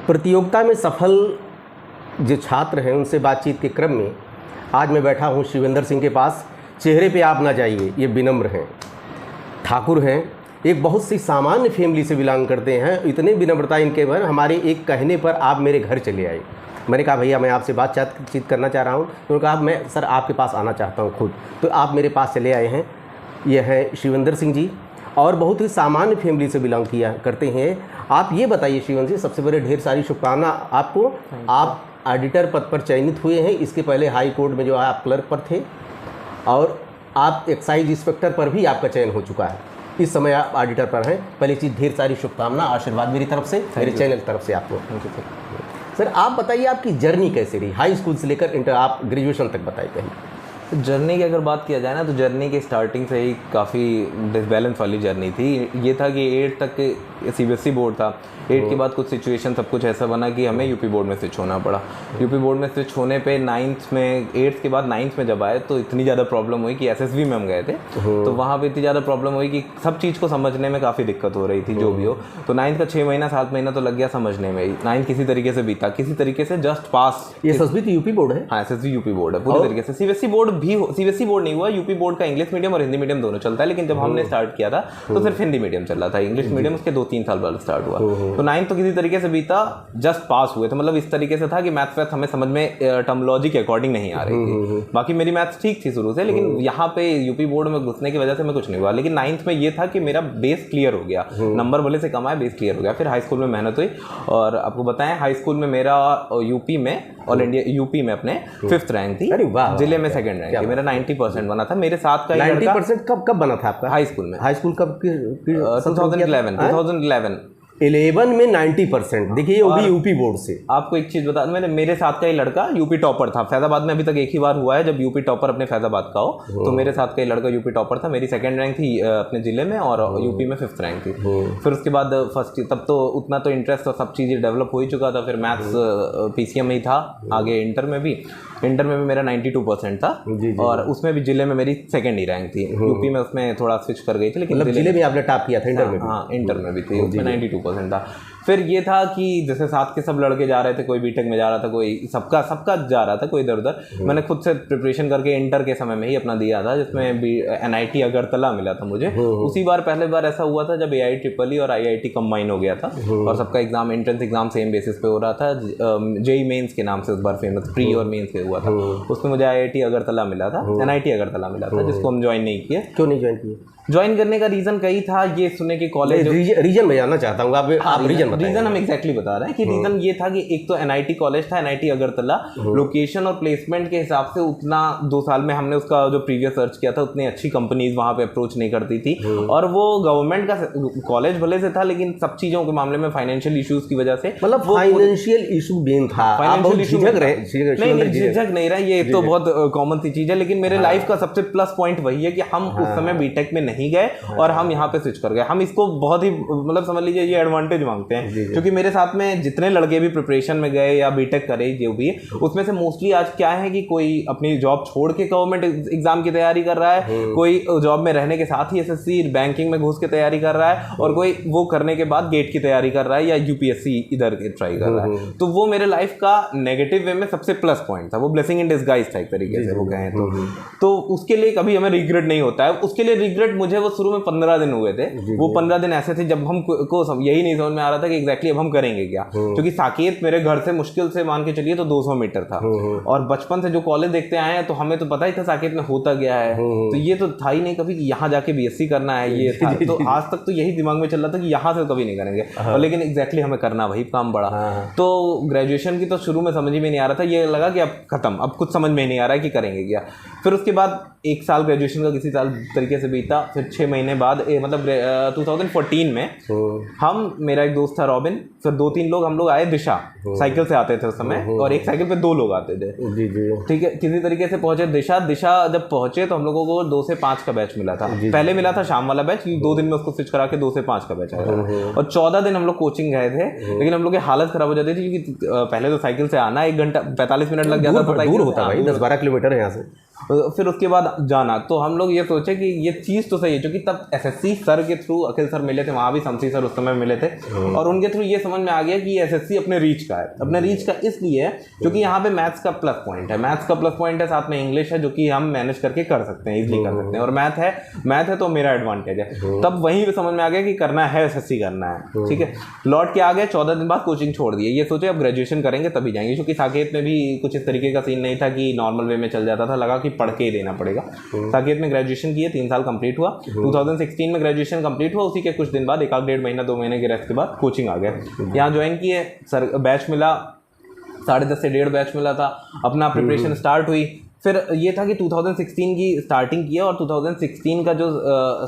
प्रतियोगिता में सफल जो छात्र हैं उनसे बातचीत के क्रम में आज मैं बैठा हूं शिवेंद्र सिंह के पास। चेहरे पे आप ना जाइए, ये विनम्र हैं, ठाकुर हैं, एक बहुत सी सामान्य फैमिली से बिलोंग करते हैं। इतने विनम्रता इनके पर हमारे एक कहने पर आप मेरे घर चले आए। मैंने कहा भैया मैं आपसे बातचीत करना चाह रहा हूँ। तो उन्होंने कहा मैं सर आपके पास आना चाहता हूँ खुद। तो आप मेरे पास चले आए हैं। ये है शिवेंद्र सिंह जी और बहुत ही सामान्य फैमिली से बिलोंग किया करते हैं। आप ये बताइए शिवेंद्र सिंह, सबसे पहले ढेर सारी शुभकामना आपको। आप ऑडिटर पद पर चयनित हुए हैं। इसके पहले हाई कोर्ट में जो है आप क्लर्क पर थे और आप एक्साइज इंस्पेक्टर पर भी आपका चयन हो चुका है। इस समय आप ऑडिटर पर हैं। पहली चीज़ ढेर सारी शुभकामना, आशीर्वाद मेरी तरफ से, मेरे चैनल की तरफ से आपको। सर आप बताइए आपकी जर्नी कैसे रही, हाई स्कूल से लेकर इंटर, आप ग्रेजुएशन तक बताइए पहले। जर्नी की अगर बात किया जाए ना, तो जर्नी के स्टार्टिंग से ही काफ़ी डिसबैलेंस वाली जर्नी थी। ये था कि 8 तक सीबीएसई बोर्ड था। 8 के बाद कुछ सिचुएशन सब कुछ ऐसा बना कि हमें यूपी बोर्ड में स्विच होना पड़ा। यूपी बोर्ड में स्विच होने पे 9th में, 8th के बाद 9th में जब आए तो इतनी ज़्यादा प्रॉब्लम हुई कि एसएसबी में हम गए थे। तो वहाँ पे इतनी ज़्यादा प्रॉब्लम हुई कि सब चीज़ को समझने में काफ़ी दिक्कत हो रही थी, जो भी हो। तो 9th का 6 महीना 7 महीना तो लग गया समझने में ही। 9th किसी तरीके से बीता, किसी तरीके से जस्ट पास। ये एसएसबी तो यूपी बोर्ड है? हाँ, एसएसबी यूपी बोर्ड है पूरी तरीके से। सीबीएसई बोर्ड भी, सीबीएसई बोर्ड नहीं हुआ, यूपी बोर्ड का इंग्लिश मीडियम और हिंदी मीडियम दोनों चलता है। लेकिन जब हमने स्टार्ट किया था तो सिर्फ हिंदी मीडियम चल रहा था, इंग्लिश मीडियम उसके 2-3 साल बाद स्टार्ट हुआ। तो 9th तो किसी तरीके से बीता, जस्ट पास हुए थे। मतलब इस तरीके से था कि मैथ्स हमें समझ में टर्मिनोलॉजी के अकॉर्डिंग नहीं आ रही थी। बाकी मेरी मैथ्स ठीक थी शुरू से, लेकिन यहाँ पे यूपी बोर्ड में घुसने की वजह से मैं कुछ नहीं हुआ। लेकिन 9th में ये था कि मेरा बेस क्लियर हो गया, नंबर भले से कम आए, बेस क्लियर हो गया। फिर हाई स्कूल में मेहनत हुई और आपको बताएं, हाई स्कूल में मेरा यूपी में, ऑल इंडिया यूपी में अपने 5th रैंक थी, जिले में 2nd रैंक थी। मेरा 90% बना था। मेरे साथ का 90% कब बना था आपका? हाई स्कूल में। हाई स्कूल कब? 2011 11 में 90%। देखिए वो भी यूपी बोर्ड से। आपको एक चीज़ बता, मैंने, मेरे साथ का ही लड़का यूपी टॉपर था। फैजाबाद में अभी तक एक ही बार हुआ है जब यूपी टॉपर अपने फैजाबाद का हो। तो मेरे साथ का ही लड़का यूपी टॉपर था। मेरी 2nd रैंक थी अपने ज़िले में और यूपी में 5th रैंक थी। फिर उसके बाद फर्स्ट, तब तो उतना तो इंटरेस्ट और सब चीज़ें डेवलप हो ही चुका था। फिर मैथ्स पीसीएम में ही था। आगे इंटर में भी मेरा 92% था और उसमें भी जिले में मेरी 2nd ही रैंक थी। यूपी में उसमें थोड़ा स्विच कर गई थी, लेकिन जिले में आपने टॉप किया था इंटर में? हाँ, इंटर में भी थी, उसमें 92% था। फिर ये था कि जैसे साथ के सब लड़के जा रहे थे, कोई बीटेक में जा रहा था, कोई सबका जा रहा था, कोई इधर उधर। मैंने खुद से प्रिपरेशन करके इंटर के समय में ही अपना दिया था, जिसमें NIT अगरतला मिला था मुझे। उसी बार पहले बार ऐसा हुआ था जब AITEE और IIT कंबाइन हो गया था और सबका exam, entrance exam same basis पे हो रहा था। जेई मेंस के नाम से उस बार फेमस, प्री और मेंस के हुआ था। उसमें मुझे IIT अगरतला मिला था, NIT अगरतला मिला था, जिसको हम ज्वाइन नहीं किए। क्यों नहीं ज्वाइन किए? ज्वाइन करने का रीज़न कई था। ये सुने कि कॉलेज, रीजन मैं जानना चाहता हूँ। आप रीजन बताइए। रीज़न हम एग्जैक्टली बता रहे हैं कि रीज़न ये था कि एक तो NIT कॉलेज था, NIT अगरतला। लोकेशन और प्लेसमेंट के हिसाब से उतना 2 साल में हमने उसका जो प्रीवियस सर्च किया था, उतनी अच्छी कंपनीज वहाँ पे अप्रोच नहीं करती थी। और वो गवर्नमेंट का कॉलेज भले से था, लेकिन सब चीज़ों के मामले में फाइनेंशियल इशूज़ की वजह से, मतलब फाइनेंशियल इशू मेन था। फाइनेंशियल इशू नहीं, झिझक नहीं रहा, ये तो बहुत कॉमन सी चीज़ है। लेकिन मेरे लाइफ का सबसे प्लस पॉइंट वही है कि हम उस समय बीटेक में नहीं गए और हम यहाँ पे स्विच कर गए। हम इसको बहुत ही, मतलब समझ लीजिए, ये एडवांटेज मांगते हैं। क्योंकि मेरे साथ में जितने लड़के भी प्रिपरेशन में गए या बीटेक करे, जो भी, उसमें से मोस्टली आज क्या है कि कोई अपनी जॉब छोड़ के गवर्नमेंट एग्जाम की तैयारी कर रहा है, कोई जॉब में रहने के साथ ही SSC बैंकिंग में घुस के तैयारी कर रहा है, और कोई वो करने के बाद गेट की तैयारी कर रहा है या UPSC इधर ट्राई कर रहा है। तो वो मेरे लाइफ का नेगेटिव वे में सबसे प्लस पॉइंट था। वो ब्लेसिंग इन डिस्गाइज था एक तरीके से वो कहें तो उसके लिए कभी हमें रिग्रेट नहीं होता है। उसके लिए रिग्रेट मुझे वो शुरू में 15 दिन हुए थे। वो 15 दिन ऐसे थे जब हम को यही नहीं समझ में आ रहा था कि एग्जैक्टली अब हम करेंगे क्या। क्योंकि साकेत मेरे घर से मुश्किल से मान के चलिए तो 200 मीटर था, और बचपन से जो कॉलेज देखते आए हैं तो हमें तो पता ही था साकेत में होता गया है। तो ये तो था ही नहीं कभी कि यहाँ जाके BSc करना है, ये था। तो आज तक तो यही दिमाग में चल रहा था कि यहाँ से कभी नहीं करेंगे, और लेकिन एग्जैक्टली हमें करना वही काम पड़ा। तो ग्रेजुएशन की तो शुरू में समझ में नहीं आ रहा था। ये लगा कि अब खत्म, अब कुछ समझ में नहीं आ रहा है कि करेंगे क्या। फिर उसके बाद 1 साल ग्रेजुएशन का किसी साल तरीके से बीता। फिर 6 महीने बाद मतलब 2014 में हम, मेरा एक दोस्त था रॉबिन, फिर 2-3 लोग हम लोग आए दिशा, साइकिल से आते थे उस समय, और एक साइकिल पे 2 लोग आते थे। ठीक है, किसी तरीके से पहुंचे दिशा जब पहुंचे तो हम लोगों को 2 से 5 का बैच मिला था। पहले मिला था शाम वाला बैच, 2 दिन में उसको स्विच करा के 2 से 5 का बैच आया। और 14 दिन हम लोग कोचिंग गए थे, लेकिन हम लोग की हालत खराब हो जाती थी क्योंकि पहले तो साइकिल से आना 1 घंटा 45 मिनट लग जाता था। दूर होता है भाई, 10-12 किलोमीटर है यहाँ से। फिर उसके बाद जाना, तो हम लोग ये सोचे कि ये चीज़ तो सही है, क्योंकि तब एसएससी सर के थ्रू अखिल सर मिले थे, वहाँ भी शमसी सर उस समय मिले थे, और उनके थ्रू ये समझ में आ गया कि एसएससी अपने रीच का है। अपने रीच का इसलिए है क्योंकि यहाँ पे मैथ्स का प्लस पॉइंट है, मैथ्स का प्लस पॉइंट है, साथ में इंग्लिश है जो कि हम मैनेज करके कर सकते हैं, इजीली कर सकते हैं, और मैथ है तो मेरा एडवांटेज है। तब वहीं पे समझ में आ गया कि करना है एसएससी करना है, ठीक है। लौट के आ गए, 14 दिन बाद कोचिंग छोड़ दिए, ये सोचे अब ग्रेजुएशन करेंगे तभी जाएंगे, क्योंकि साकेत में भी कुछ इस तरीके का सीन नहीं था कि नॉर्मल वे में चल जाता था, लगा कि पढ़ के ही देना पड़ेगा। साकेत में ग्रेजुएशन किए, 3 साल कंप्लीट हुआ, 2016 में ग्रेजुएशन कंप्लीट हुआ, उसी के कुछ दिन बाद, 1-1.5 महीना 2 महीने के रेस्ट के बाद कोचिंग आ गया, यहाँ ज्वाइन किए। सर बैच मिला, 10.5 से 1.5 बैच मिला था, अपना प्रिपरेशन स्टार्ट हुई। फिर ये था कि 2016 की स्टार्टिंग किया, और 2016 का जो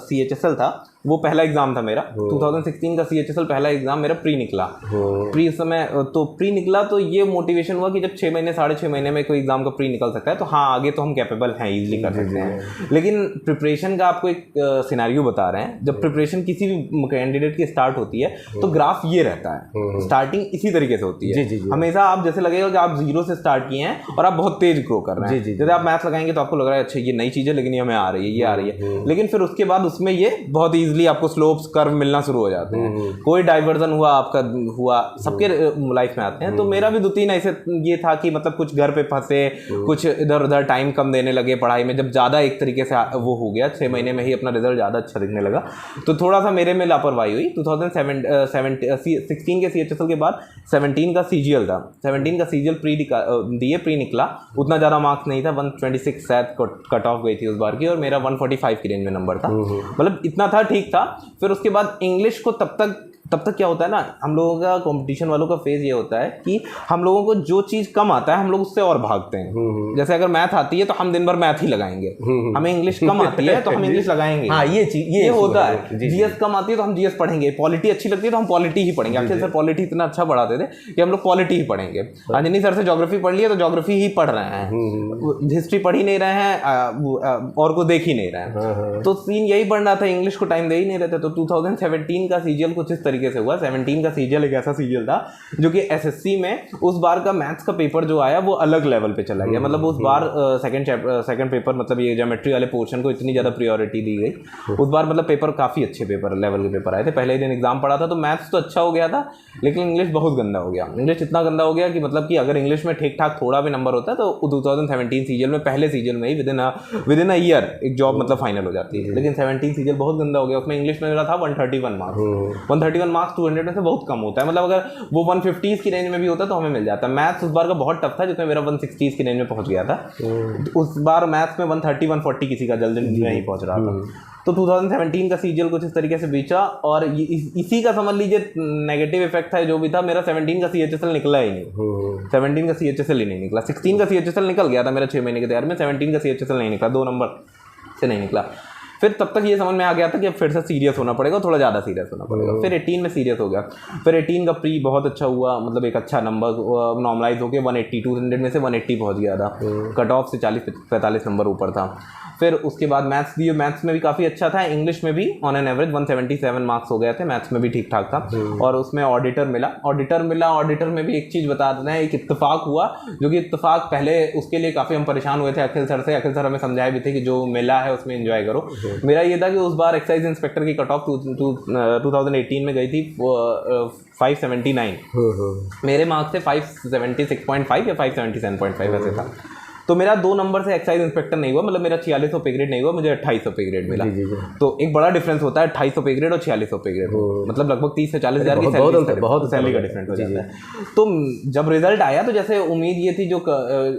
CHSL था वो पहला एग्ज़ाम था मेरा, 2016 का CHSL पहला एग्ज़ाम मेरा प्री निकला। प्री समय तो प्री निकला, तो ये मोटिवेशन हुआ कि जब 6 महीने 6.5 महीने में कोई एग्ज़ाम का प्री निकल सकता है तो हाँ, आगे तो हम कैपेबल हैं, ईजिली कर सकते हैं। लेकिन प्रिपरेशन का आपको एक सिनेरियो बता रहे हैं, जब प्रिपरेशन किसी भी कैंडिडेट की स्टार्ट होती है तो ग्राफ ये रहता है, स्टार्टिंग इसी तरीके से होती है हमेशा। आप जैसे लगेगा कि आप 0 से स्टार्ट किए हैं और आप बहुत तेज ग्रो कर रहे हैं, जैसे आप मैथ्स लगाएंगे तो आपको लग रहा है अच्छा ये नई चीज़ है, लेकिन ये हमें आ रही है, ये आ रही है, लेकिन फिर उसके बाद उसमें ये बहुत ईजिली आपको स्लोप्स कर्व मिलना शुरू हो जाते हैं, कोई डाइवर्जन हुआ आपका हुआ, सबके लाइफ में आते हैं। तो मेरा भी 2-3 ऐसे ये था कि मतलब कुछ घर पे फंसे, कुछ इधर उधर टाइम कम देने लगे पढ़ाई में, जब ज़्यादा एक तरीके से वो हो गया, 6 महीने में ही अपना रिजल्ट ज़्यादा अच्छा दिखने लगा, तो थोड़ा सा मेरे में लापरवाही हुई। 2016 के CHSL के बाद 17 का CGL था, 17 का CGL प्री निकला, उतना ज़्यादा मार्क्स नहीं था, 126 शायद कट ऑफ गई थी उस बार की, और मेरा 145 की रेंज में नंबर था, मतलब इतना था, ठीक था। फिर उसके बाद इंग्लिश को तब तक क्या होता है ना, हम लोगों का कंपटीशन वालों का फेज ये होता है कि हम लोगों को जो चीज़ कम आता है हम लोग उससे और भागते हैं। जैसे अगर मैथ आती है तो हम दिन भर मैथ ही लगाएंगे, हमें इंग्लिश कम आती है तो हम इंग्लिश लगाएंगे, हाँ ये होता है। जीएस कम आती है तो हम जीएस पढ़ेंगे, पॉलिटी अच्छी लगती है तो हम पॉलिटी ही पढ़ेंगे। अखिल सर पॉलिटी इतना अच्छा पढ़ाते थे कि हम लोग पॉलिटी ही पढ़ेंगे। अंजनी सर से ज्योग्राफी पढ़ लिया तो ज्योग्राफी ही पढ़ रहे हैं, हिस्ट्री पढ़ ही नहीं रहे हैं और को देख ही नहीं रहे हैं, तो सीन यही बढ़ रहा था, इंग्लिश को टाइम दे ही नहीं रहे थे। तो 2017 का CGL कुछ इस तरीके से हुआ। 17 का CGL एक ऐसा CGL था जो कि SSC में उस बार का मैथ्स का पेपर जो आया वो अलग लेवल पे चला गया, मतलब उस बार सेकंड पेपर, मतलब ये ज्योमेट्री वाले पोर्शन को इतनी ज़्यादा प्रायोरिटी दी गई उस बार, मतलब पेपर काफ़ी अच्छे पेपर लेवल के पेपर आए थे। पहले दिन एग्जाम पढ़ा था तो मैथ्स तो अच्छा हो गया था, लेकिन इंग्लिश बहुत गंदा हो गया। इंग्लिश इतना गंदा हो गया कि मतलब कि अगर इंग्लिश में ठीक ठाक थोड़ा भी नंबर होता है तो 2017 CGL में, पहले CGL में ही विदिन अ ईयर एक जॉब मतलब फाइनल हो जाती है। लेकिन 17 CGL बहुत गंदा हो गया, उसमें इंग्लिश में मेरा था 131 मार्क्स, 131 मार्क्स 200 में से बहुत कम होता है, मतलब अगर वो 150 की रेंज में भी होता तो हमें मिल जाता। मैथ्स उस बार का बहुत टफ था जिसमें मेरा 160 की रेंज में पहुंच गया था, उस बार मैथ्स में 130 140 किसी का जल्दी नहीं पहुंच रहा था। तो 2017 का CGL कुछ इस तरीके से बीचा, और इसी का समझ लीजिए नेगेटिव इफेक्ट था जो भी था, मेरा 17 का CHSL निकला ही नहीं, 17 का CHSL ही नहीं निकला। 16 का CHSL निकल गया था मेरा 6 महीने के तैयार में, 17 का CHSL नहीं निकला, 2 नंबर से नहीं निकला। फिर तब तक ये समझ में आ गया था कि अब फिर से सीरियस होना पड़ेगा, थोड़ा ज़्यादा सीरियस होना पड़ेगा। फिर 18 में सीरियस हो गया, फिर 18 का प्री बहुत अच्छा हुआ, मतलब एक अच्छा नंबर नॉर्मलाइज हो गया, 180 200 में से 180 पहुंच गया था, कट ऑफ से 40-45 नंबर ऊपर था। फिर उसके बाद मैथ्स दिए, मैथ्स में भी काफ़ी अच्छा था, इंग्लिश में भी ऑन एन एवरेज 177 मार्क्स हो गए थे, मैथ्स में भी ठीक ठाक था, और उसमें ऑडिटर मिला। ऑडिटर में भी एक चीज़ बता देना है, एक इत्तेफाक हुआ, जो कि इत्तेफाक पहले उसके लिए काफ़ी हम परेशान हुए थे अखिल सर से। अखिल सर हमें समझाए भी थे कि जो मिला है उसमें एंजॉय करो। मेरा ये था कि उस बार एक्साइज इंस्पेक्टर की कट ऑफ 2018 में गई थी 579, मेरे मार्क्स थे 576.5 या 577.5 ऐसे था। तो मेरा 2 नंबर से एक्साइज इंस्पेक्टर नहीं हुआ, मतलब मेरा 4600 पे ग्रेड नहीं हुआ, मुझे 2800 पे ग्रेड मिला। तो एक बड़ा डिफरेंस होता है 2800 पे ग्रेड और 4600 पे ग्रेड, मतलब लगभग 30 से 40 हज़ार की बहुत सैलरी का डिफरेंस हो जाता है। तो जब रिजल्ट आया तो जैसे उम्मीद ये थी जो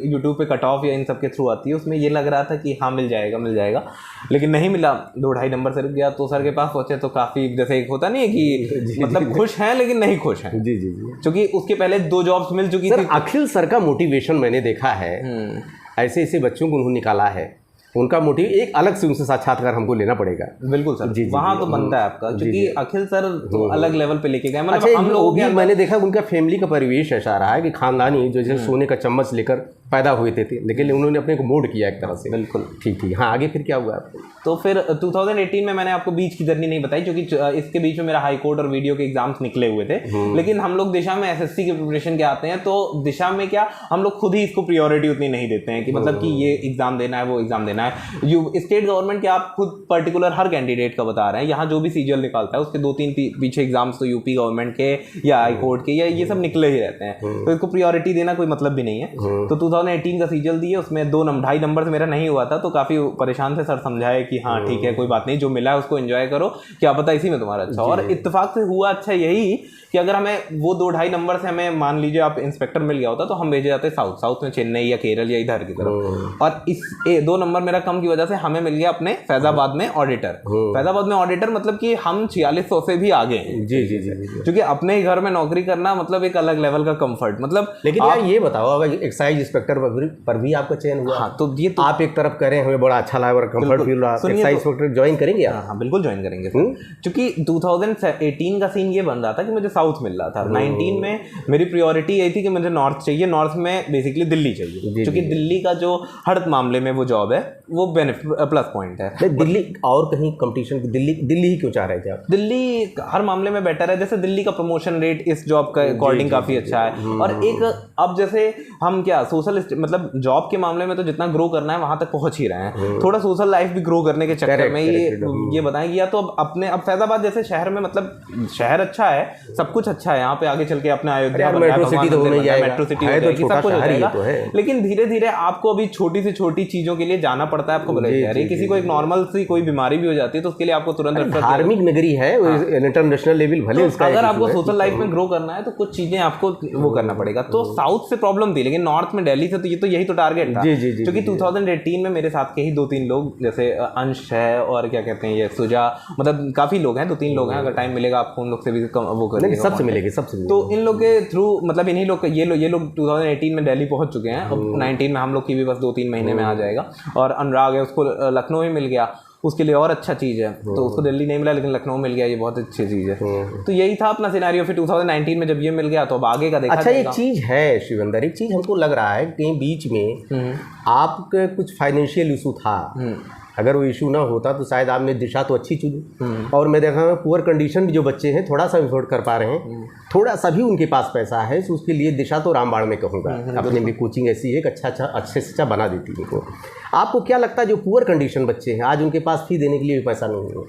यूट्यूब पे कट ऑफ या इन सब के थ्रू आती है, उसमें ये लग रहा था कि हाँ मिल जाएगा, लेकिन नहीं मिला, 2-2.5 नंबर से रुक गया। तो सर के पास पहुंचे तो काफ़ी जैसे एक होता नहीं है कि मतलब खुश हैं लेकिन नहीं खुश हैं, क्योंकि उसके पहले 2 जॉब्स मिल चुकी थी। अखिल सर का मोटिवेशन मैंने देखा है, ऐसे बच्चों को उन्होंने निकाला है, उनका मोटिव एक अलग से उनसे साक्षात्कार हमको लेना पड़ेगा। बिल्कुल सर, वहाँ तो बनता है आपका, क्योंकि अखिल सर तो अलग लेवल पे लेके गए। मतलब हम लोग भी मैंने देखा उनका फैमिली का परिवेश ऐसा रहा है कि खानदानी जो जैसे सोने का चम्मच लेकर पैदा हुए थे, लेकिन उन्होंने अपने को मोल्ड किया एक तरह से। बिल्कुल ठीक ठीक। हाँ, आगे फिर क्या हुआ आपको? तो फिर 2018 में मैंने आपको बीच की जर्नी नहीं बताई, क्योंकि इसके बीच में मेरा हाई कोर्ट और वीडियो के एग्जाम्स निकले हुए थे। लेकिन हम लोग दिशा में एसएससी के प्रिपरेशन के आते हैं, तो दिशा में क्या हम लोग खुद ही इसको प्रायोरिटी उतनी नहीं देते हैं कि मतलब कि ये एग्जाम देना है, वो एग्जाम देना है। स्टेट गवर्नमेंट के आप खुद पर्टिकुलर हर कैंडिडेट का बता रहे हैं, यहाँ जो भी सीजीएल निकालता है उसके 2-3 पीछे एग्जाम्स तो यूपी गवर्नमेंट के या हाई कोर्ट के या ये सब निकले ही रहते हैं, तो इसको प्रायोरिटी देना कोई मतलब भी नहीं है। तो 2018 का सीजीएल दिए, उसमें 2.5 नंबर से मेरा नहीं हुआ था, तो काफी परेशान थे। सर समझाए कि हाँ ठीक है, कोई बात नहीं, जो मिला है उसको एंजॉय करो, क्या पता इसी में तुम्हारा अच्छा। और इत्तेफाक से हुआ अच्छा यही कि अगर हमें वो 2-2.5 नंबर से हमें मान लीजिए आप इंस्पेक्टर मिल गया होता, तो हम भेजे जाते साउथ में, चेन्नई या केरल या इधर की तरफ। और इस 2 नंबर मेरा कम की वजह से हमें मिल गया अपने फैजाबाद में ऑडिटर। फैजाबाद में ऑडिटर मतलब कि हम 4600 से भी आगे हैं। जी जी जी, क्योंकि अपने ही घर में नौकरी करना मतलब एक अलग लेवल का कंफर्ट। मतलब लेकिन यार ये बताओ, अब एक्साइज इंस्पेक्टर पर भी आपका चयन हुआ। हाँ, तो ये तो आप एक तरफ करें, हमें बड़ा अच्छा लगा, कंफर्ट फील रहा। एक्साइज इंस्पेक्टर ज्वाइन करेंगे आप? हाँ बिल्कुल ज्वाइन करेंगे, क्योंकि 2018 का सीन ये बन रहा था कि मुझे साउथ मिल रहा था। 19 में मेरी प्रायोरिटी यही थी कि मुझे नॉर्थ चाहिए, नॉर्थ में बेसिकली दिल्ली चाहिए, क्योंकि दिल्ली का जो हर मामले में वो जॉब है वो प्लस पॉइंट है। दिल्ली और कहीं कंपटीशन, दिल्ली ही क्यों चाह रहे थे आप? दिल्ली हर मामले में बेटर है, जैसे दिल्ली का प्रमोशन रेट इस जॉब का अकॉर्डिंग काफी अच्छा है। और एक अब जैसे हम क्या सोशल मतलब जॉब के मामले में तो जितना ग्रो करना है वहां तक पहुंच ही रहे हैं, थोड़ा सोशल लाइफ भी ग्रो करने के चक्कर में ये बताएं कि या तो अब फैजाबाद जैसे शहर में, मतलब शहर अच्छा है, सब कुछ अच्छा है यहाँ पे, आगे चल के अपना अयोध्या मेट्रो सिटी तो होने जाएगा, मेट्रो सिटी हो जाएगी, सब कुछ हो जाएगा। लेकिन धीरे धीरे आपको अभी छोटी से छोटी चीजों के लिए जाना पड़ता है। आपको किसी को एक नॉर्मल सी कोई बीमारी भी हो जाती है तो उसके लिए आपको तुरंत धार्मिक नगरी है, इंटरनेशनल लेवल भले उसका, अगर आपको सोशल लाइफ में ग्रो करना है तो कुछ चीजें आपको वो करना पड़ेगा। तो साउथ से प्रॉब्लम थी, लेकिन नॉर्थ में दिल्ली से तो यही तो टारगेट था। क्योंकि 2018 में मेरे साथ के ही 2-3 लोग, जैसे अंश है और क्या कहते हैं ये सुजा, मतलब काफी लोग हैं, 2-3 लोग हैं। अगर टाइम मिलेगा आपको उन लोग से भी वो करेंगे, सबसे मिलेगी, सबसे। तो इन लोग के थ्रू मतलब इन्हीं लोग ये लोग 2018 में दिल्ली पहुंच चुके हैं। अब 19 में हम लोग की भी बस 2-3 महीने में आ जाएगा। और अनुराग है, उसको लखनऊ ही मिल गया, उसके लिए और अच्छा चीज़ है। तो उसको दिल्ली नहीं मिला लेकिन लखनऊ मिल गया, ये बहुत अच्छी चीज़ है। तो यही था अपना सिनेरियो। फिर 2019 में जब ये मिल गया तो अब आगे का देखा। अच्छा, एक चीज़ है शिवेंद्र, एक चीज़ हमको लग रहा है कहीं बीच में आपके कुछ फाइनेंशियल इशू था। अगर वो इशू ना होता तो शायद आपने दिशा तो अच्छी चुनी। और मैं देखा पुअर कंडीशन जो बच्चे हैं थोड़ा सा अफोर्ड कर पा रहे हैं, थोड़ा सा भी उनके पास पैसा है, तो उसके लिए दिशा तो रामबाण में कहूँगा। अपने भी कोचिंग ऐसी है कि अच्छे से अच्छा बना देती है उनको। आपको क्या लगता है जो पुअर कंडीशन बच्चे हैं, आज उनके पास फी देने के लिए भी पैसा नहीं है,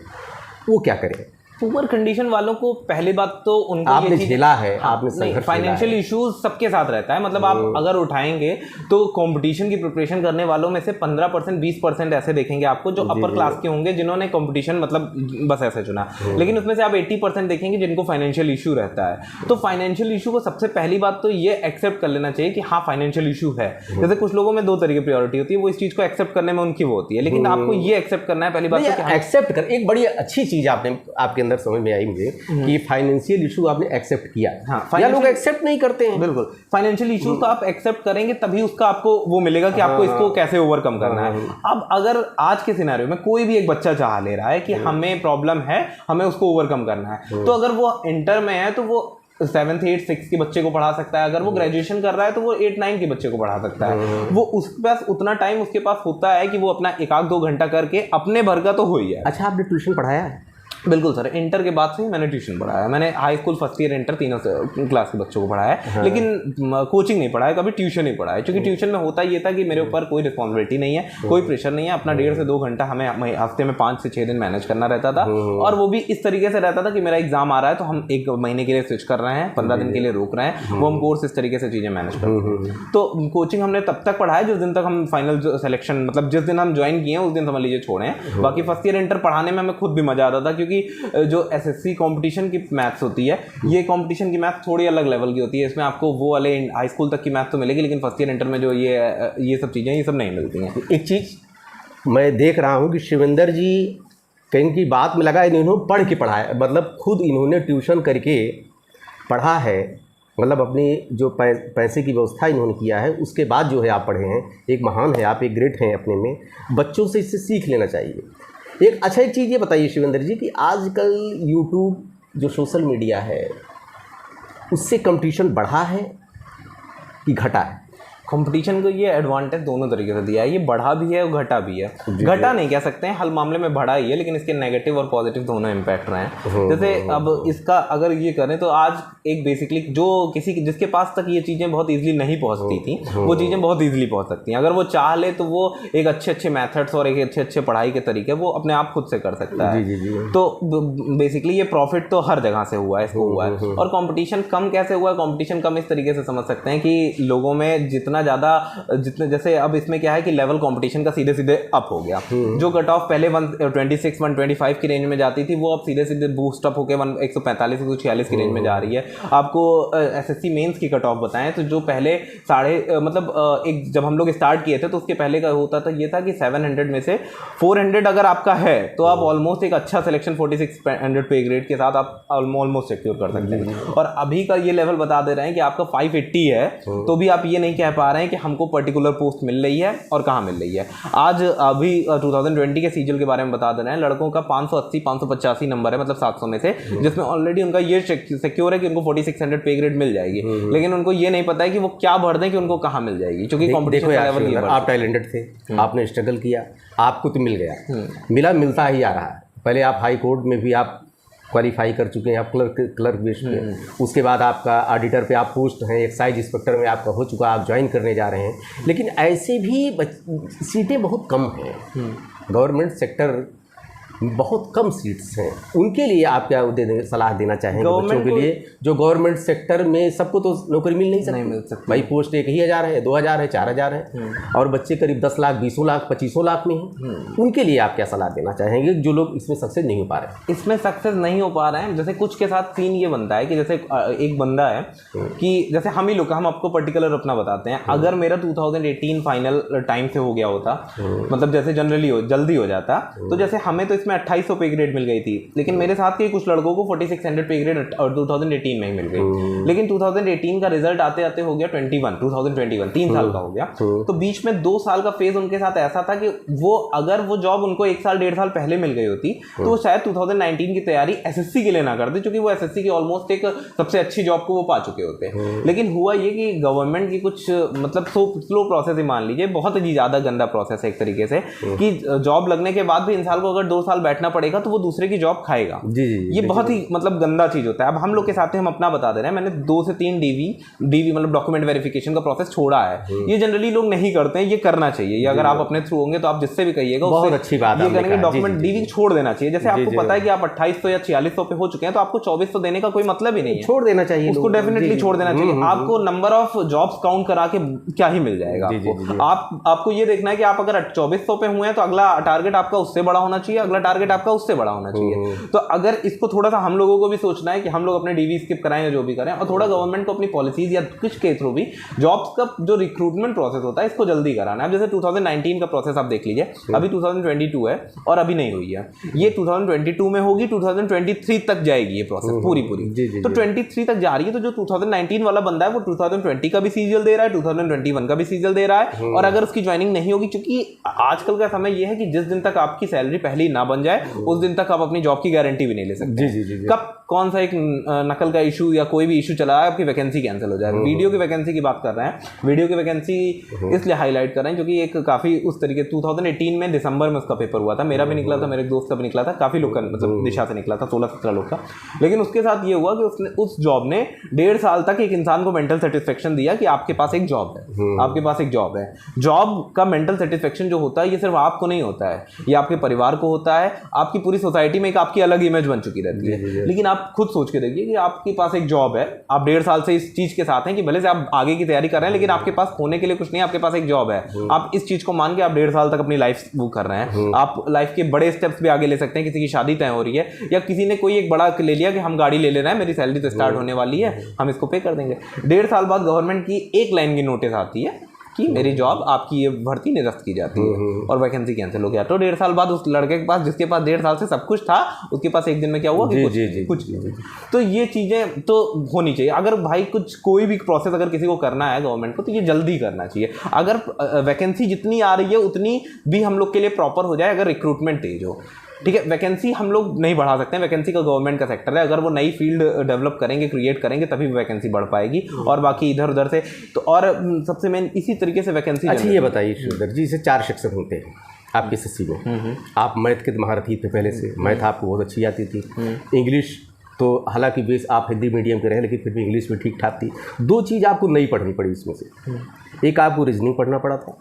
वो क्या करें? पुअर कंडीशन वालों को पहली बात तो उनको आपने झेला है, आपने नहीं, फाइनेंशियल इश्यूज सबके साथ रहता है। मतलब आप अगर उठाएंगे तो कंपटीशन की प्रिपरेशन करने वालों में से 15% 20% ऐसे देखेंगे आपको जो अपर क्लास के होंगे, जिन्होंने कंपटीशन मतलब बस ऐसे चुना। लेकिन उसमें से आप 80% देखेंगे जिनको फाइनेंशियल इशू रहता है। तो फाइनेंशियल इशू को सबसे पहली बात तो ये एक्सेप्ट कर लेना चाहिए कि हाँ फाइनेंशियल इशू है। जैसे कुछ लोगों में 2 तरह की प्रायोरिटी होती है, वो इस चीज को एक्सेप्ट करने में उनकी वो होती है, लेकिन आपको ये एक्सेप्ट करना है पहली बात तो एक्सेप्ट कर। एक बड़ी अच्छी चीज आपके अंदर समझ में आई मुझे कि फाइनेंशियल इशू आपने एक्सेप्ट किया। हाँ, या लोग एक्सेप्ट नहीं करते हैं। बिल्कुल, फाइनेंशियल इशू को आप एक्सेप्ट करेंगे तभी उसका आपको वो मिलेगा कि आपको इसको कैसे ओवरकम करना है। अब अगर आज के सिनेरियो में कोई भी एक बच्चा चाह ले रहा है कि हमें प्रॉब्लम है, हमें उसको ओवरकम करना है, तो अगर वो इंटर में है तो वो 7th 8th 6th के बच्चे को पढ़ा सकता है। अगर वो ग्रेजुएशन कर रहा है तो वो 8 9 के बच्चे को पढ़ा सकता है। वो उसके पास उतना टाइम उसके पास होता है कि वो अपना 1-2 घंटा करके अपने भर का तो हो ही है। अच्छा, आपने ट्यूशन पढ़ाया है? बिल्कुल सर, इंटर के बाद से ही मैंने ट्यूशन पढ़ाया है। मैंने high school first year inter तीनों क्लास के बच्चों को पढ़ाया है। हाँ। लेकिन कोचिंग नहीं पढ़ाया, कभी ट्यूशन ही पढ़ाया, क्योंकि ट्यूशन में होता ये था कि मेरे ऊपर कोई रिस्पॉन्सिबिलिटी नहीं है, कोई प्रेशर नहीं है। अपना 1.5 से 2 घंटा हमें हफ्ते में 5 से 6 दिन मैनेज करना रहता था। और वो भी इस तरीके से रहता था कि मेरा एग्जाम आ रहा है तो हम 1 महीने के लिए स्विच कर रहे हैं, 15 दिन के लिए रोक रहे हैं, वो हम कोर्स इस तरीके से चीज़ें मैनेज करते हैं। तो कोचिंग हमने तब तक पढ़ाया जिस दिन तक हम फाइनल सिलेक्शन, मतलब जिस दिन हम ज्वाइन किए उस दिन समझ लीजिए छोड़े हैं। बाकी फर्स्ट ईयर इंटर पढ़ाने में हमें खुद भी मजा आता था, क्योंकि जो एसएससी कंपटीशन की मैथ्स होती है, ये कंपटीशन की मैथ्स थोड़ी अलग लेवल की होती है। इसमें आपको वो वाले हाई स्कूल तक की मैथ्स तो मिलेगी, लेकिन फर्स्ट ईयर इंटर में जो ये सब चीज़ें ये सब नहीं मिलती हैं। एक चीज़ मैं देख रहा हूँ कि शिवेंद्र जी कहीं की बात में लगा, इन्होंने पढ़ के पढ़ाया, मतलब खुद इन्होंने ट्यूशन करके पढ़ा है, मतलब अपनी जो पैसे की व्यवस्था इन्होंने किया है, उसके बाद जो है आप पढ़े हैं। एक महान है आप, एक ग्रेट हैं अपने में। बच्चों से इससे सीख लेना चाहिए। एक चीज़ ये बताइए शिवेंद्र जी कि आजकल यूट्यूब जो सोशल मीडिया है उससे कंपटीशन बढ़ा है कि घटा है? कंपटीशन को ये एडवांटेज दोनों तरीके से दिया है, ये बढ़ा भी है और घटा भी है। घटा नहीं कह सकते हैं, हर मामले में बढ़ा ही है, लेकिन इसके नेगेटिव और पॉजिटिव दोनों इम्पैक्ट रहे हैं। जैसे अब इसका अगर ये करें तो आज एक बेसिकली जो किसी जिसके पास तक ये चीज़ें बहुत ईजिली नहीं पहुंचती थी, वो चीज़ें बहुत ईजिली पहुंच सकती हैं। अगर वो चाह ले तो वो एक अच्छे मेथड्स और एक अच्छे पढ़ाई के तरीके वो अपने आप खुद से कर सकता है। तो बेसिकली ये प्रॉफिट तो हर जगह से हुआ है, इसको हुआ है। और कंपटीशन कम कैसे हुआ है? कंपटीशन कम इस तरीके से समझ सकते हैं कि लोगों में जितना ज़्यादा जैसे अब इसमें क्या है कि लेवल कंपटीशन का सीधे सीधे अप हो गया। जो कट ऑफ पहले 126 125 की रेंज में जाती थी, वो अब सीधे सीधे बूस्ट अप होकर 145 146 की रेंज में जा रही है। आपको एसएससी मेंस की कट ऑफ बताएं तो जो पहले एक जब हम लोग स्टार्ट किए थे तो उसके पहले का होता था ये था कि 700 में से 400 अगर आपका है तो आप ऑलमोस्ट एक अच्छा सिलेक्शन 4600 पे ग्रेड के साथ आप ऑलमोस्ट सिक्योर कर सकते हैं। और अभी का ये लेवल बता दे रहे हैं कि आपका 580 है तो भी आप ये नहीं कह पा रहे हैं कि हमको पर्टिकुलर पोस्ट मिल रही है और कहाँ मिल रही है। आज अभी 2020 के सीजल के बारे में बता दे रहे हैं, लड़कों का 580 585 नंबर है, मतलब 700 में से, जिसमें ऑलरेडी उनका ये सिक्योर है कि उनको 4600 पे ग्रेड मिल जाएगी। लेकिन उनको ये नहीं पता है कि वो क्या भर दें कि उनको कहाँ मिल जाएगी, क्योंकि कॉम्पिटिशन लेवल आप टैलेंटेड थे, आपने स्ट्रगल किया, आपको तो मिल गया, मिलता ही आ रहा है। पहले आप हाई कोर्ट में भी आप क्वालिफाई कर चुके हैं, आप क्लर्क बेस पे, उसके बाद आपका ऑडिटर पे आप पोस्ट हैं, एक्साइज इंस्पेक्टर में आपका हो चुका, आप ज्वाइन करने जा रहे हैं। लेकिन ऐसे भी सीटें बहुत कम हैं, गवर्नमेंट सेक्टर बहुत कम सीट्स हैं, उनके लिए आप क्या सलाह देना चाहेंगे बच्चों के लिए जो गवर्नमेंट सेक्टर में? सबको तो नौकरी मिल नहीं सकती भाई, पोस्ट 1000 है, 2000 है, 4000 है, और बच्चे करीब 10 लाख 20 लाख 25 लाख में हैं। उनके लिए आप क्या सलाह देना चाहेंगे जो लोग इसमें सक्सेस नहीं हो पा रहे? इसमें सक्सेस नहीं हो पा रहे हैं, जैसे कुछ के साथ सीन ये बनता है कि जैसे एक बंदा है कि जैसे हम ही लोग, हम आपको पर्टिकुलर अपना बताते हैं, अगर मेरा 2018 फाइनल टाइम से हो गया होता, मतलब जैसे जनरली जल्दी हो जाता, तो जैसे हमें तो 2800 पे ग्रेड मिल गई थी, लेकिन मेरे साथ के कुछ लड़कों को 4600 पे ग्रेड और 2018 में ही मिल गई। लेकिन 2018 का रिजल्ट आते आते हो गया 2021, 3 साल का हो गया। तो बीच में 2 साल का फेज उनके साथ ऐसा था कि वो अगर वो जॉब उनको 1 साल 1.5 साल पहले मिल गई होती तो वो शायद 2019 की तैयारी एसएससी के लिए ना करते, क्योंकि वो एसएससी की ऑलमोस्ट एक सबसे अच्छी जॉब को वो पा चुके होते। लेकिन हुआ ये कि गवर्नमेंट की कुछ मतलब स्लो प्रोसेस ही मान लीजिए, बहुत ही ज्यादा गंदा प्रोसेस है एक तरीके से, कि जॉब लगने के बाद भी इंसान को अगर 2 साल बैठना पड़ेगा तो वो दूसरे की जॉब खाएगा। ये बहुत ही मतलब गंदा चीज होता है। अब हम लोग के साथ हम अपना बता दे रहे हैं, मैंने 2 से 3 डीवी मतलब डॉक्यूमेंट वेरिफिकेशन का प्रोसेस छोड़ा है। ये जनरली लोग नहीं करते हैं, ये करना चाहिए। ये अगर आप अपने थ्रू होंगे तो आप जिससे भी कहिएगा बहुत अच्छी बात है, ये करेंगे डॉक्यूमेंट डीवी छोड़ देना चाहिए। जैसे आपको पता है कि आप 2800 या 4600 पे हो चुके हैं तो आपको 2400 देने का कोई मतलब ही नहीं है, छोड़ देना चाहिए, उसको डेफिनेटली छोड़ देना चाहिए। आपको नंबर ऑफ जॉब्स काउंट करा के क्या ही मिल जाएगा आपको। आपको ये देखना है कि आप अगर 2400 पे हुए हैं तो अगला टारगेट आपका उससे बड़ा होना चाहिए, अगला टारगेट आपका उससे बड़ा होना चाहिए। तो अगर इसको थोड़ा सा हम लोगों को भी सोचना है कि हम लोग अपने डीवी स्किप कराएं या जो भी करें, और थोड़ा गवर्नमेंट को अपनी पॉलिसीज या कुछ के थ्रू भी जॉब्स का जो रिक्रूटमेंट प्रोसेस होता है इसको जल्दी कराना है। अब जैसे 2019 का प्रोसेस आप देख लीजिए, अभी 2022 है और अभी नहीं हुई है, ये 2022 में होगी, 2023 तक जाएगी ये प्रोसेस पूरी। तो 23 तक जा रही है, तो जो 2019 वाला बंदा है वो 2020 का भी सीजीएल दे रहा है, 2021 का भी सीजीएल दे रहा है। और अगर उसकी ज्वाइनिंग नहीं होगी, क्योंकि आजकल का समय यह है कि जिस दिन तक आपकी सैलरी पहले ही ना बन जाए उस दिन तक आप अपनी जॉब की गारंटी भी नहीं ले सकते। जी। कब कौन सा एक नकल का इशू या कोई भी इशू चला है, आपकी वैकेंसी कैंसिल हो जाएगी। वीडियो की वैकेंसी की बात कर रहे हैं, वीडियो की वैकेंसी इसलिए हाईलाइट कर रहे हैं क्योंकि एक काफी उस तरीके 2018 में दिसंबर में उसका पेपर हुआ था, मेरा भी निकला था, मेरे एक दोस्त का भी निकला था, काफी लोग का मतलब दिशा से निकला था, 16-17 लोग का। लेकिन उसके साथ ये हुआ कि उसने उस जॉब ने 1.5 साल तक एक इंसान को मेंटल सेटिस्फेक्शन दिया कि आपके पास एक जॉब है, आपके पास एक जॉब है। जॉब का मेंटल सेटिस्फेक्शन जो होता है ये सिर्फ आपको नहीं होता है, ये आपके परिवार को होता है, आपकी पूरी सोसाइटी में एक आपकी अलग इमेज बन चुकी रहती है। लेकिन आप खुद सोच के देखिए कि आपके पास एक जॉब है, आप 1.5 साल से इस चीज के साथ हैं कि भले से आप आगे की तैयारी कर रहे हैं लेकिन आपके पास खोने के लिए कुछ नहीं है, आपके पास एक जॉब है। आप इस चीज को मान के आप 1.5 साल तक अपनी लाइफ वो कर रहे हैं। आप लाइफ के बड़े स्टेप्स भी आगे ले सकते हैं, किसी की शादी तय हो रही है या किसी ने कोई एक बड़ा ले लिया कि हम गाड़ी ले रहे हैं, मेरी सैलरी तो स्टार्ट होने वाली है, हम इसको पे कर देंगे। 1.5 साल बाद गवर्नमेंट की एक लाइन की नोटिस आती है कि मेरी जॉब आपकी ये भर्ती निरस्त की जाती है और वैकेंसी कैंसिल हो गया। तो 1.5 साल बाद उस लड़के के पास, जिसके पास 1.5 साल से सब कुछ था, उसके पास एक दिन में क्या हुआ कि कुछ। तो ये चीजें तो होनी चाहिए। अगर भाई कुछ कोई भी प्रोसेस अगर किसी को करना है गवर्नमेंट को तो ये जल्दी करना चाहिए। अगर वैकेंसी जितनी आ रही है उतनी भी हम लोग के लिए प्रॉपर हो जाए, अगर रिक्रूटमेंट तेज हो, ठीक है, वैकेंसी हम लोग नहीं बढ़ा सकते हैं, वैकेंसी का गवर्नमेंट का सेक्टर है, अगर वो नई फील्ड डेवलप करेंगे, क्रिएट करेंगे, तभी वैकेंसी बढ़ पाएगी। और बाकी इधर उधर से तो और सबसे मेन इसी तरीके से वैकेंसी। अच्छा ये बताइए शिवेंद्र जी, इसे 4 सेक्शन होते हैं आपके एसएससी में। आप मैथ के महारथी थे पहले से, मैथ आपको बहुत अच्छी आती थी। इंग्लिश तो हालांकि बेस आप हिंदी मीडियम के रहे, लेकिन फिर भी इंग्लिश में ठीक ठाक थी। 2 चीज़ आपको नहीं पढ़नी पड़ी इसमें से, एक आपको रीजनिंग पढ़ना पड़ा था,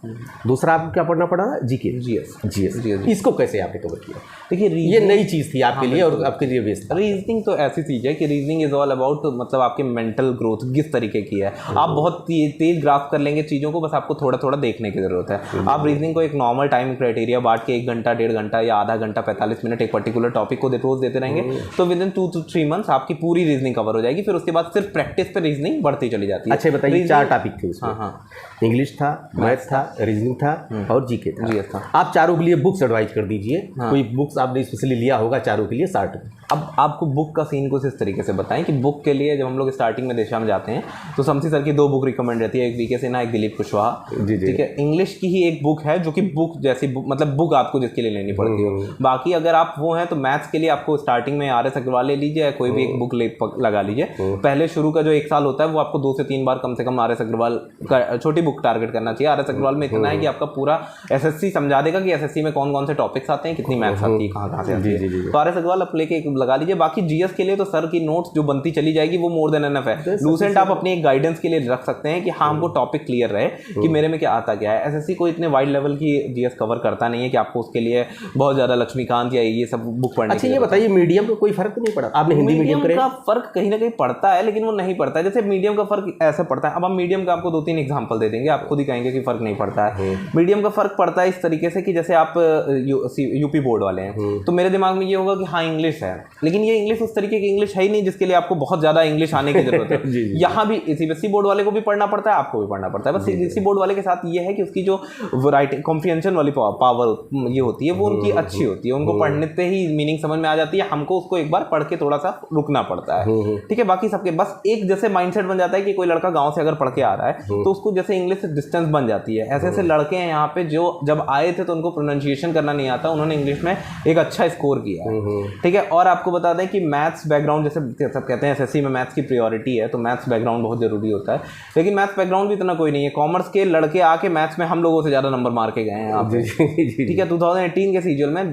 दूसरा आपको क्या पढ़ना पड़ा? GK, GS. इसको कैसे आपने कवर किया? देखिए ये नई चीज़ थी आपके लिए और आपके लिए बेस था। रीजनिंग तो ऐसी चीज़ है कि रीजनिंग इज ऑल अबाउट मतलब आपके मेंटल ग्रोथ किस तरीके की है। आप बहुत तेज ग्राफ कर लेंगे चीज़ों को, बस आपको थोड़ा थोड़ा देखने की जरूरत है। आप रीजनिंग को एक नॉर्मल टाइम क्राइटेरिया बांट के 1 घंटा, 1.5 घंटा या आधा घंटा 45 मिनट एक पर्टिकुलर टॉपिक को रोज देते रहेंगे तो विद इन 2 to 3 मंथ्स आपकी पूरी रीजनिंग कवर हो जाएगी। फिर उसके बाद सिर्फ प्रैक्टिस पे रीजनिंग बढ़ती चली जाती है। अच्छा बताइए, 4 टॉपिक थे उसमें। हाँ, इंग्लिश था, मैथ था, रीजनिंग था और जीके था। आप चारों के लिए बुक्स एडवाइज कर दीजिए। कोई बुक्स आपने स्पेशली लिया होगा चारों के लिए शार्ट में। अब आपको बुक का सीन कुछ इस तरीके से बताएं कि बुक के लिए जब हम लोग स्टार्टिंग में दिशा में जाते हैं तो शमसी सर की 2 बुक रिकमेंड रहती है, एक वीके सिन्हा, एक दिलीप कुशवाहा। ठीक है, इंग्लिश की ही एक बुक है जो कि बुक जैसी मतलब बुक आपको जिसके लिए लेनी पड़ती है। बाकी अगर आप वो हैं तो मैथ्स के लिए आपको स्टार्टिंग में आर एस अग्रवाल ले लीजिए, कोई भी एक बुक लगा लीजिए। पहले शुरू का जो 1 साल होता है वो आपको 2 से 3 बार कम से कम आर एस अग्रवाल का छोटी बुक टारगेट करना चाहिए। आर एस अग्रवाल में इतना है कि आपका पूरा एसएससी समझा देगा कि एसएससी में कौन कौन से टॉपिक्स आते हैं, कितनी मैथ्स आती है, कहाँ से आती है। तो आर एस अग्रवाल आप लेके लगा लीजिए। बाकी जीएस के लिए तो सर की नोट्स जो बनती चली जाएगी वो मोर देन एनफ है। लूसेंट आप अपनी एक गाइडेंस के लिए रख सकते हैं कि हाँ हमको टॉपिक क्लियर रहे कि मेरे में क्या आता क्या है। एसएससी को इतने वाइड लेवल की जीएस कवर करता नहीं है कि आपको उसके लिए बहुत ज्यादा लक्ष्मीकांत या ये सब बुक पढ़ने। अच्छा ये बताइए, मीडियम का कोई फर्क नहीं पड़ा? आपने हिंदी मीडियम का फर्क कहीं ना कहीं पड़ता है, लेकिन वो नहीं पड़ता है। जैसे मीडियम का फर्क ऐसे पड़ता है, अब हम मीडियम का आपको 2-3 एग्जांपल दे देंगे, आप खुद ही कहेंगे कि फर्क नहीं पड़ता है। मीडियम का फर्क पड़ता है इस तरीके से कि जैसे आप यूपी बोर्ड वाले हैं तो मेरे दिमाग में ये होगा कि हाँ इंग्लिश है, लेकिन ये इंग्लिश उस तरीके की इंग्लिश है ही नहीं जिसके लिए आपको बहुत ज्यादा इंग्लिश आने की जरूरत है। यहाँ भी सीबीएसई बोर्ड वाले को भी पढ़ना पड़ता है, आपको भी पढ़ना पड़ता है। बस सीबीएसई बोर्ड वाले के साथ ये है कि उसकी जो राइटिंग कॉम्प्रिहेंशन वाली पावर ये होती है वो उनकी अच्छी होती है, उनको पढ़ने से ही मीनिंग समझ में आ जाती है। हमको उसको एक बार पढ़ के थोड़ा सा रुकना पड़ता है। ठीक है, बाकी सबके बस एक जैसे माइंडसेट बन जाता है कि कोई लड़का गाँव से अगर पढ़ के आ रहा है तो उसको जैसे इंग्लिश से डिस्टेंस बन जाती है। ऐसे ऐसे लड़के हैं यहाँ पे जो जब आए थे तो उनको प्रोनाउंसिएशन करना नहीं आता, उन्होंने इंग्लिश में एक अच्छा स्कोर किया है। ठीक है, और आपको बता दें कि मैथ्स बैकग्राउंड जैसे सब कहते हैं एसएससी में मैथ्स की प्रायोरिटी है तो मैथ्स बैकग्राउंड बहुत जरूरी होता है, लेकिन मैथ्स बैकग्राउंड भी इतना कोई नहीं है। कॉमर्स के लड़के आके मैथ्स में हम लोगों से ज़्यादा नंबर मार के गए हैं आप। ठीक है, 2018 के सीजन में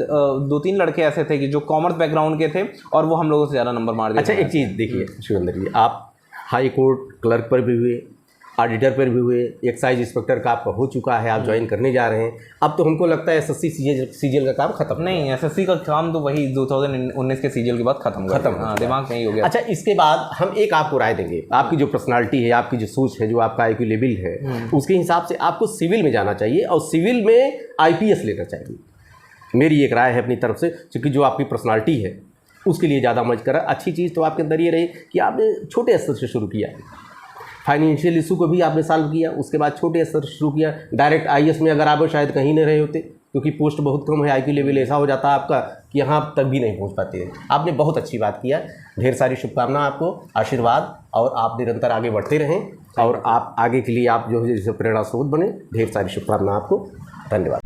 2-3 लड़के ऐसे थे कि जो कॉमर्स बैकग्राउंड के थे और वो हम लोगों से ज़्यादा नंबर मार दिए। अच्छा एक चीज़ देखिए शिवेंद्र जी, आप हाई कोर्ट क्लर्क पर भी हुए, ऑडिटर पर भी हुए, एक्साइज इंस्पेक्टर का आपका हो चुका है, आप ज्वाइन करने जा रहे हैं। अब तो हमको लगता है एसएससी सीजीएल का काम खत्म नहीं, एसएससी का काम तो वही 2019 के सीजीएल के बाद खत्म दिमाग नहीं हो गया। अच्छा इसके बाद हम एक आपको राय देंगे, आपकी जो पर्सनालिटी है, आपकी जो सोच है, जो आपका आईक्यू लेवल है, उसके हिसाब से आपको सिविल में जाना चाहिए और सिविल में आईपीएस लेना चाहिए। मेरी एक राय है अपनी तरफ से, क्योंकि जो आपकी पर्सनालिटी है उसके लिए ज़्यादा मज करा। अच्छी चीज़ तो आपके अंदर ये रही कि आपने छोटे स्तर से शुरू किया, फाइनेंशियल इशू को भी आपने सॉल्व किया, उसके बाद छोटे स्तर से शुरू किया। डायरेक्ट आईएएस में अगर आप शायद कहीं नहीं रहे होते, क्योंकि पोस्ट बहुत कम है, आईक्यू लेवल ऐसा हो जाता है आपका कि यहाँ तक भी नहीं पहुँच पाते। आपने बहुत अच्छी बात किया, ढेर सारी शुभकामनाएं आपको, आशीर्वाद, और आप निरंतर आगे बढ़ते रहें और आप आगे के लिए आप जो है जैसे प्रेरणा स्रोत बने। ढेर सारी शुभकामनाएं आपको, धन्यवाद।